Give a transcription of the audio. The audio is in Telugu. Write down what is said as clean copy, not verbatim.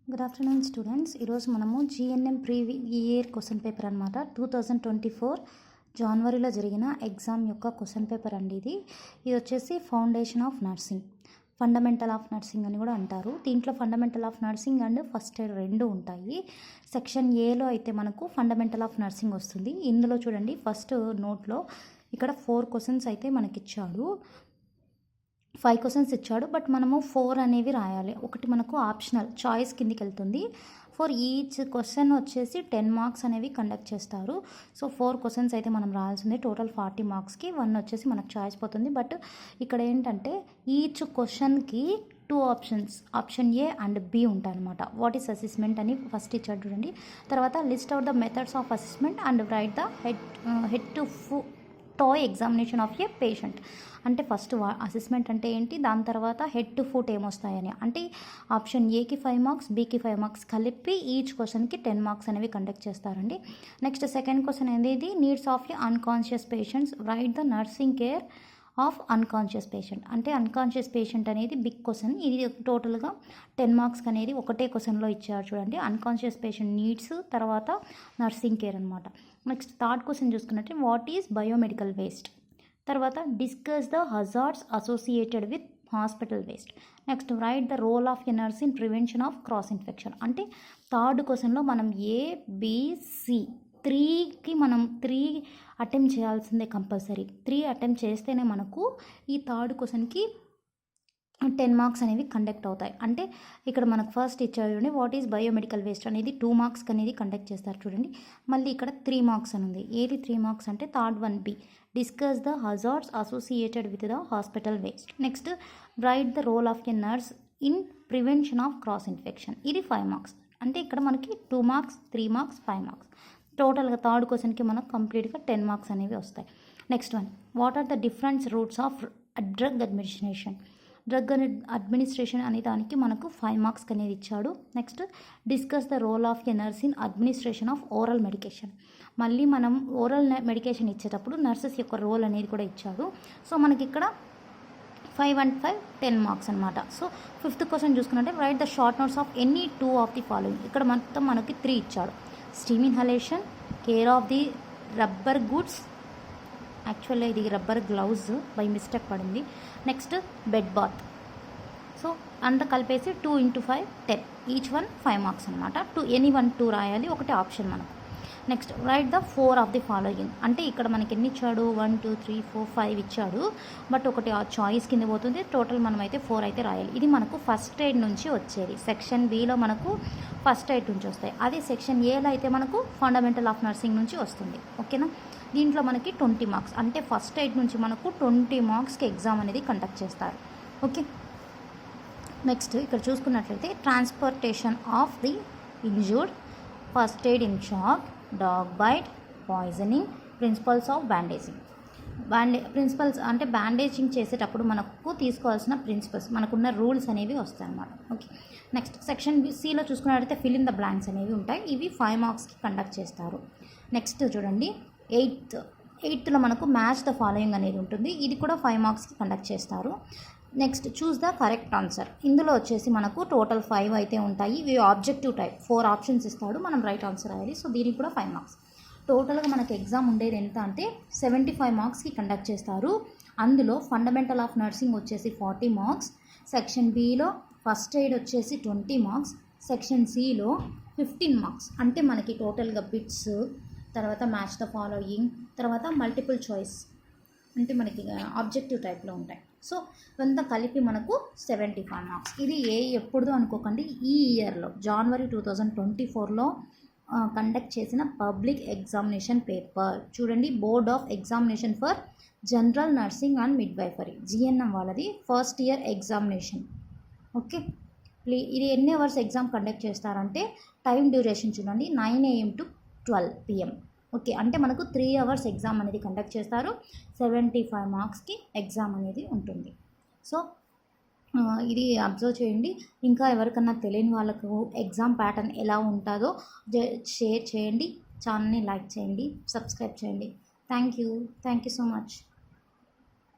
Good afternoon students. ఈరోజు మనము జిఎన్ఎం ఇయర్ క్వశ్చన్ పేపర్ అనమాట. 2024 జనవరిలో జరిగిన ఎగ్జామ్ యొక్క క్వశ్చన్ పేపర్ అండి ఇది వచ్చేసి foundation of nursing, fundamental of nursing అని కూడా అంటారు. దీంట్లో fundamental of nursing and first aid రెండు ఉంటాయి. సెక్షన్ ఏలో అయితే మనకు ఫండమెంటల్ ఆఫ్ నర్సింగ్ వస్తుంది. ఇందులో చూడండి ఫస్ట్ నోట్లో ఇక్కడ 4 క్వశ్చన్స్ అయితే మనకిచ్చాడు, 5 క్వశ్చన్స్ ఇచ్చాడు. బట్ మనము 4 అనేవి రాయాలి. ఒకటి మనకు ఆప్షనల్ చాయిస్ కిందికి వెళ్తుంది. ఫర్ ఈచ్ క్వశ్చన్ వచ్చేసి 10 మార్క్స్ అనేవి కండక్ట్ చేస్తారు. సో 4 క్వశ్చన్స్ అయితే మనం రాయాల్సింది. టోటల్ 40 మార్క్స్కి 1 వచ్చేసి మనకు చాయిస్ పోతుంది. బట్ ఇక్కడ ఏంటంటే ఈచ్ క్వశ్చన్కి 2 options, option A and B ఉంటాయి అనమాట. వాట్ ఈస్ అసెస్మెంట్ అని ఫస్ట్ ఇచ్చాడు చూడండి. తర్వాత list out the methods of assessment and write the head to toe examination of a patient. అంటే ఫస్ట్ అసెస్మెంట్ అంటే ఏంటి, దాని తర్వాత హెడ్ టు ఫుట్ ఏమొస్తాయని. అంటే ఆప్షన్ ఏకి 5 మార్క్స్, బీకి 5 మార్క్స్ కలిపి ఈచ్ క్వశ్చన్కి 10 మార్క్స్ అనేవి కండక్ట్ చేస్తారండి. నెక్స్ట్ సెకండ్ క్వశ్చన్ అనేది needs of a unconscious patients, write the nursing care of unconscious patient. అంటే అన్కాన్షియస్ పేషెంట్ అనేది బిగ్ క్వశ్చన్. ఇది టోటల్గా 10 మార్క్స్కి అనేది ఒకటే క్వశ్చన్లో ఇచ్చారు చూడండి. అన్కాన్షియస్ పేషెంట్ నీడ్స్, తర్వాత నర్సింగ్ కేర్ అనమాట. నెక్స్ట్ థర్డ్ క్వశ్చన్ చూసుకున్నట్టు వాట్ ఈజ్ బయోమెడికల్ వేస్ట్, తర్వాత discuss the hazards associated with hospital waste. Next write the role of a nurse in prevention of cross infection. అంటే థర్డ్ క్వశ్చన్లో మనం ఏబిసి 3కి మనం 3 అటెంప్ట్ చేయాల్సిందే కంపల్సరీ. 3 అటెంప్ట్ చేస్తేనే మనకు ఈ థర్డ్ క్వశ్చన్కి 10 మార్క్స్ అనేవి కండక్ట్ అవుతాయి. అంటే ఇక్కడ మనకు ఫస్ట్ ఇచ్చారు చూడండి, వాట్ ఈజ్ బయోమెడికల్ వేస్ట్ అనేది 2 మార్క్స్కి అనేది కండక్ట్ చేస్తారు చూడండి. మళ్ళీ ఇక్కడ 3 మార్క్స్ అని ఉంది. ఏది 3 మార్క్స్ అంటే third one B, discuss the hazards associated with the hospital waste. Next write the role of a nurse in prevention of cross infection. ఇది 5 మార్క్స్. అంటే ఇక్కడ మనకి 2 మార్క్స్, 3 మార్క్స్, 5 మార్క్స్. టోటల్గా థర్డ్ క్వశ్చన్కి మనకు కంప్లీట్గా 10 మార్క్స్ అనేవి వస్తాయి. Next one, what are the different routes of drug administration. Drug administration అనే దానికి మనకు 5 మార్క్స్ అనేది ఇచ్చాడు. Next discuss the role of a nurse in administration of oral medication. మళ్ళీ మనం ఓరల్ మెడికేషన్ ఇచ్చేటప్పుడు నర్సెస్ యొక్క రోల్ అనేది కూడా ఇచ్చాడు. సో మనకి ఇక్కడ 5 and 5 10 మార్క్స్ అనమాట. సో ఫిఫ్త్ క్వశ్చన్ చూసుకున్నట్టే write the short notes of any 2 of the following. ఇక్కడ మొత్తం మనకి 3 ఇచ్చాడు. Steam inhalation, care of the rubber goods, యాక్చువల్గా ఇది రబ్బర్ గ్లౌజ్ బై మిస్టేక్ పడింది. Next bed bath. సో అంత కలిపేసి 2 into 5 10, ఈచ్ వన్ 5 మార్క్స్ అనమాట. ఎనీ 2 రాయాలి, ఒకటి ఆప్షన్ మనకు. Next write the 4 of the following. అంటే ఇక్కడ మనకి ఎన్ని ఇచ్చాడు, 1 2 3 4 5 ఇచ్చాడు. బట్ ఒకటి ఆ చాయిస్ కింద పోతుంది. టోటల్ మనమైతే 4 అయితే రాయాలి. ఇది మనకు ఫస్ట్ ఎయిడ్ నుంచి వచ్చేది. సెక్షన్ బిలో మనకు ఫస్ట్ ఎయిడ్ నుంచి వస్తాయి. అదే సెక్షన్ ఏలో అయితే మనకు ఫండమెంటల్ ఆఫ్ నర్సింగ్ నుంచి వస్తుంది. ఓకేనా. దీంట్లో మనకి 20 మార్క్స్, అంటే ఫస్ట్ ఎయిడ్ నుంచి మనకు 20 మార్క్స్కి ఎగ్జామ్ అనేది కండక్ట్ చేస్తారు. ఓకే. నెక్స్ట్ ఇక్కడ చూసుకున్నట్లయితే transportation of the injured, first aid in shock, dog bite, poisoning, principles of bandaging. Principles అంటే బ్యాండేజింగ్ చేసేటప్పుడు మనకు తీసుకోవాల్సిన ప్రిన్సిపల్స్, మనకున్న రూల్స్ అనేవి వస్తాయి అన్నమాట. ఓకే. నెక్స్ట్ సెక్షన్ సిలో చూసుకున్నట్లయితే ఫిల్ ఇన్ ద బ్లాంక్స్ అనేవి ఉంటాయి. ఇవి 5 మార్క్స్కి కండక్ట్ చేస్తారు. నెక్స్ట్ చూడండి ఎయిత్లో మనకు మ్యాచ్ ద ఫాలోయింగ్ అనేది ఉంటుంది. ఇది కూడా 5 మార్క్స్కి కండక్ట్ చేస్తారు. Next choose the correct answer. ఇందులో వచ్చేసి మనకు టోటల్ 5 అయితే ఉంటాయి. ఇవి ఆబ్జెక్టివ్ టైప్, 4 ఆప్షన్స్ ఇస్తాడు, మనం రైట్ ఆన్సర్ రాయాలి. సో దీనికి కూడా 5 మార్క్స్. టోటల్గా మనకు ఎగ్జామ్ ఉండేది ఎంత అంటే 75 మార్క్స్కి కండక్ట్ చేస్తారు. అందులో ఫండమెంటల్ ఆఫ్ నర్సింగ్ వచ్చేసి 40 marks, section below first aid వచ్చేసి 20 మార్క్స్, సెక్షన్ సిలో 15 మార్క్స్. అంటే మనకి టోటల్గా బిట్స్, తర్వాత మ్యాచ్ ద ఫాలోయింగ్, తర్వాత మల్టిపుల్ చాయిస్, అంటే మనకి ఆబ్జెక్టివ్ టైప్లో ఉంటాయి. సో ఇవంతా కలిపి మనకు 75 మార్క్స్. ఇది ఎప్పుడుదో అనుకోకండి, ఈ ఇయర్లో జనవరి 2024లో కండక్ట్ చేసిన పబ్లిక్ ఎగ్జామినేషన్ పేపర్. చూడండి, board of examination for general nursing and midwifery, GNM వాళ్ళది ఫస్ట్ ఇయర్ ఎగ్జామినేషన్. ఓకే. ఇది ఎన్ని అవర్స్ ఎగ్జామ్ కండక్ట్ చేస్తారంటే టైం డ్యూరేషన్ చూడండి, 9 AM to 12 PM. ఓకే. అంటే మనకు 3 అవర్స్ ఎగ్జామ్ అనేది కండక్ట్ చేస్తారు. 75 మార్క్స్కి ఎగ్జామ్ అనేది ఉంటుంది. సో ఇది అబ్జర్వ్ చేయండి. ఇంకా ఎవరికన్నా తెలియని వాళ్ళకు ఎగ్జామ్ ప్యాటర్న్ ఎలా ఉంటుందో షేర్ చేయండి, ఛానల్ని లైక్ చేయండి, సబ్స్క్రైబ్ చేయండి. Thank you so much.